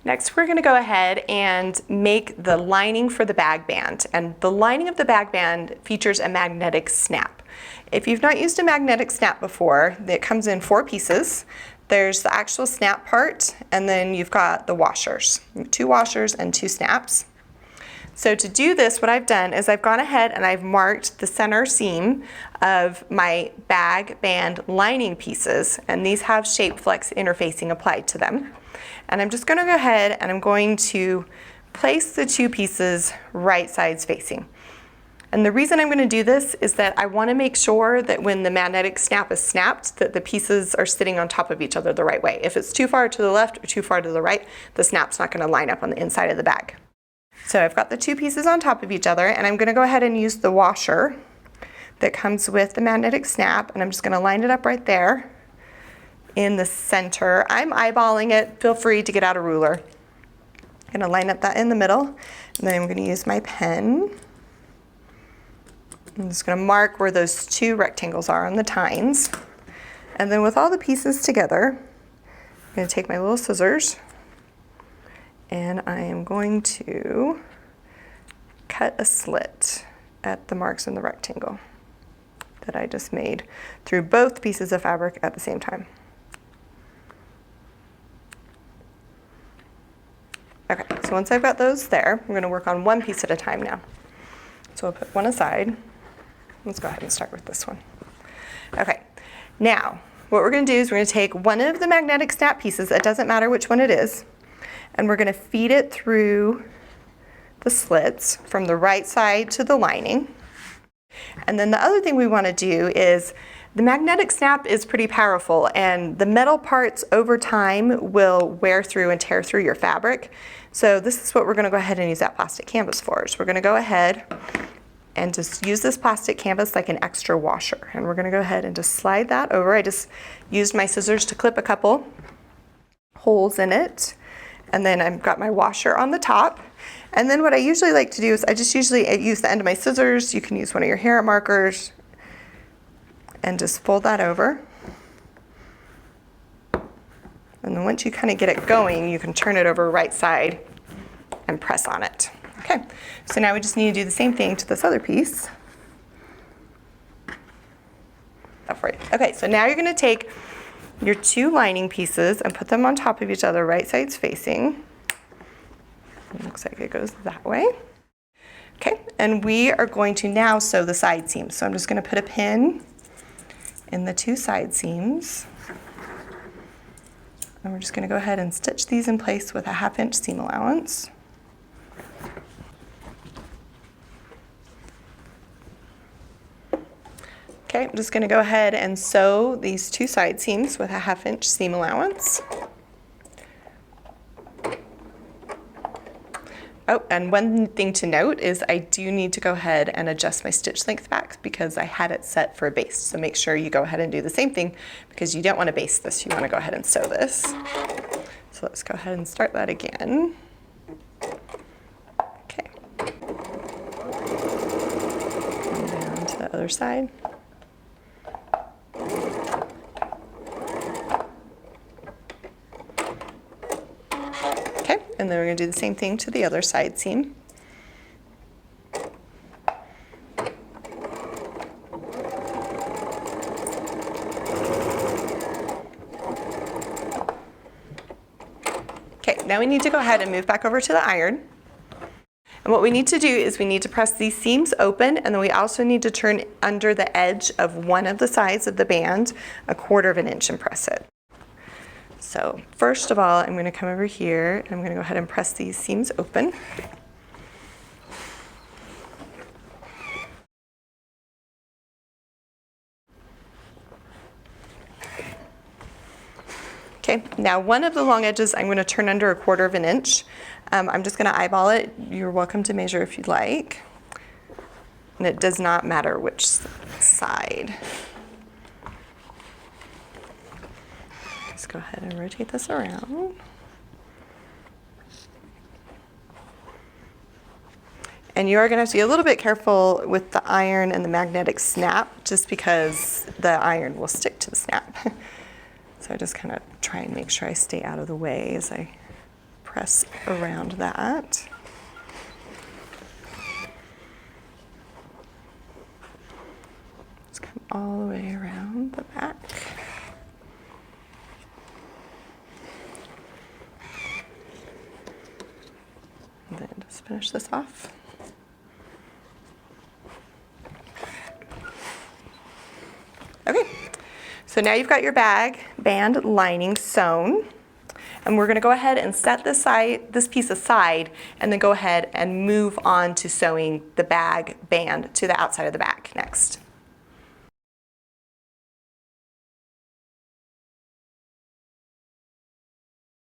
Next, we're going to go ahead and make the lining for the bag band. And the lining of the bag band features a magnetic snap. If you've not used a magnetic snap before, it comes in 4 pieces. There's the actual snap part, and then you've got the washers. 2 washers and 2 snaps. So to do this, what I've done is I've gone ahead and I've marked the center seam of my bag band lining pieces, and these have shape flex interfacing applied to them. And I'm just going to go ahead and I'm going to place the 2 pieces right sides facing. And the reason I'm going to do this is that I want to make sure that when the magnetic snap is snapped, that the pieces are sitting on top of each other the right way. If it's too far to the left or too far to the right, the snap's not going to line up on the inside of the bag. So I've got the 2 pieces on top of each other, and I'm going to go ahead and use the washer that comes with the magnetic snap, and I'm just going to line it up right there in the center. I'm eyeballing it. Feel free to get out a ruler. I'm going to line up that in the middle, and then I'm going to use my pen. I'm just going to mark where those 2 rectangles are on the tines. And then with all the pieces together, I'm going to take my little scissors, and I am going to cut a slit at the marks in the rectangle that I just made through both pieces of fabric at the same time. Okay, so once I've got those there, I'm going to work on one piece at a time now. So I'll put one aside. Let's go ahead and start with this one. Okay, now what we're going to do is we're going to take one of the magnetic snap pieces, it doesn't matter which one it is, and we're going to feed it through the slits from the right side to the lining. And then the other thing we want to do is the magnetic snap is pretty powerful, and the metal parts over time will wear through and tear through your fabric. So this is what we're going to go ahead and use that plastic canvas for. So we're going to go ahead and just use this plastic canvas like an extra washer. And we're going to go ahead and just slide that over. I just used my scissors to clip a couple holes in it. And then I've got my washer on the top. And then what I usually like to do is I usually use the end of my scissors. You can use one of your hair markers and just fold that over. And then once you kind of get it going, you can turn it over right side and press on it. Okay, so now we just need to do the same thing to this other piece. Okay, so now you're going to take your 2 lining pieces and put them on top of each other, right sides facing. It looks like it goes that way. Okay, and we are going to now sew the side seams. So I'm just going to put a pin in the 2 side seams. And we're just going to go ahead and stitch these in place with a 1/2 inch seam allowance. Okay, I'm just going to go ahead and sew these 2 side seams with a 1/2 inch seam allowance. Oh, and one thing to note is I do need to go ahead and adjust my stitch length back because I had it set for a baste. So make sure you go ahead and do the same thing because you don't want to baste this. You want to go ahead and sew this. So let's go ahead and start that again. Okay. And down to the other side. And then we're going to do the same thing to the other side seam. Okay, now we need to go ahead and move back over to the iron. And what we need to do is we need to press these seams open, and then we also need to turn under the edge of one of the sides of the band 1/4 inch and press it. So first of all, I'm going to come over here and I'm going to go ahead and press these seams open. Okay, now one of the long edges I'm going to turn under 1/4 inch. I'm just going to eyeball it. You're welcome to measure if you'd like. And it does not matter which side. Just go ahead and rotate this around. And you are going to have to be a little bit careful with the iron and the magnetic snap just because the iron will stick to the snap. So I just kind of try and make sure I stay out of the way as I press around that. Just come all the way around the back. And then just finish this off. Okay, so now you've got your bag band lining sewn, and we're going to go ahead and set this piece aside and then go ahead and move on to sewing the bag band to the outside of the bag next.